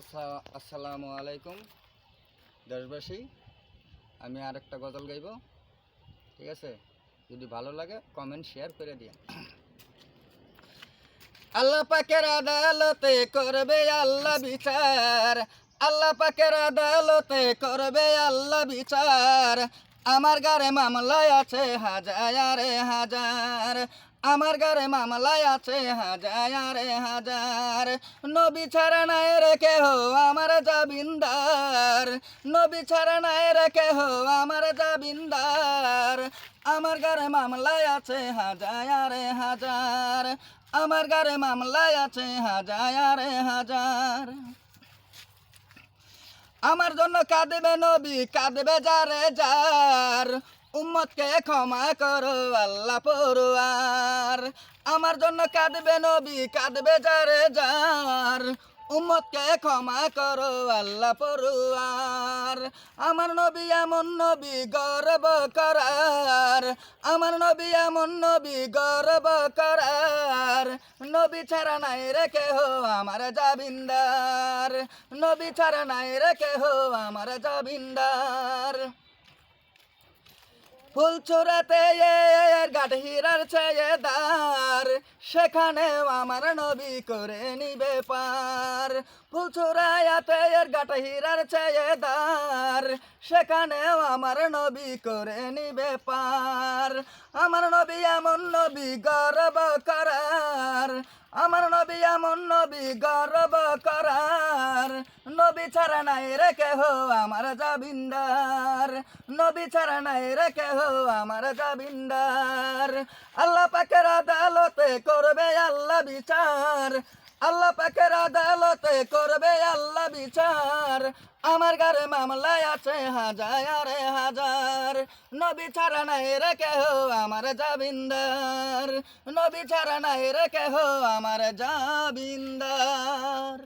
আসসালামু আলাইকুম দেশবাসী। আমি আর একটা গজল গাইব, ঠিক আছে? যদি ভালো লাগে কমেন্ট শেয়ার করে দিন। আল্লাহ পাকের আদালতে করবে আল্লাহ বিচার, আল্লাহ পাকের আদালতে করবে আল্লাহ বিচার। আমার গারে মামলায় আছে হাজারে হাজার, আমার গারে মামলায় আছে হাজারে হাজার। নবী ছাড়া নাই রে কেহ আমার জামিনদার, নবী ছাড়া নাই রে কেহ আমার জামিনদার। আমার গারে মামলায় আছে হাজারে হাজার, আমার গারে মামলায় আছে হাজারে হাজার। আমার জন্য কাঁদবে নবী, কাঁদবে যারে যার, উম্মতকে ক্ষমা করো আল্লাহ পরওয়ার। আমার জন্য কাঁদবে নবী, কাঁদবে যারে যার, উম্মতকে ক্ষমা করো আল্লাহ পরওয়ার। আমার নবী এমন নবী গর্ব করার, আমার নবী এমন নবী গর্ব করার। নবী ছাড়া নাই রে কেহ আমার জামিনদার, নবী ছাড়া নাই রে কেহ আমার জামিনদার। ফুল চূড়াতে গাঠ হীরার চেয়ে দার, সেখানেও আমার নবী করে নিবে পার। ফুল চূড়াতে গাঠ হীরার চেয়ে দার, সেখানেও আমার নবী করে নিবে পার। আমার নবী এমন নবী গর্ব করার, আমার নবী এমন নবী গর্ব করার। নবী ছাড়া নাই রে কেহ আমার জামিনদার, নবী ছাড়া নাই রে কেহ আমার জামিনদার। আল্লাহ পাকের আদালতে করবে আল্লাহ বিচার, আল্লাহ পাকের আদালতে করবে আল্লাহ বিচার। আমার গারে মামলায় আছে হাজারে হাজার, নবী ছাড়া নাই রে কেহ আমার জামিনদার, নবী ছাড়া নাই রে কেহ আমার জামিনদার।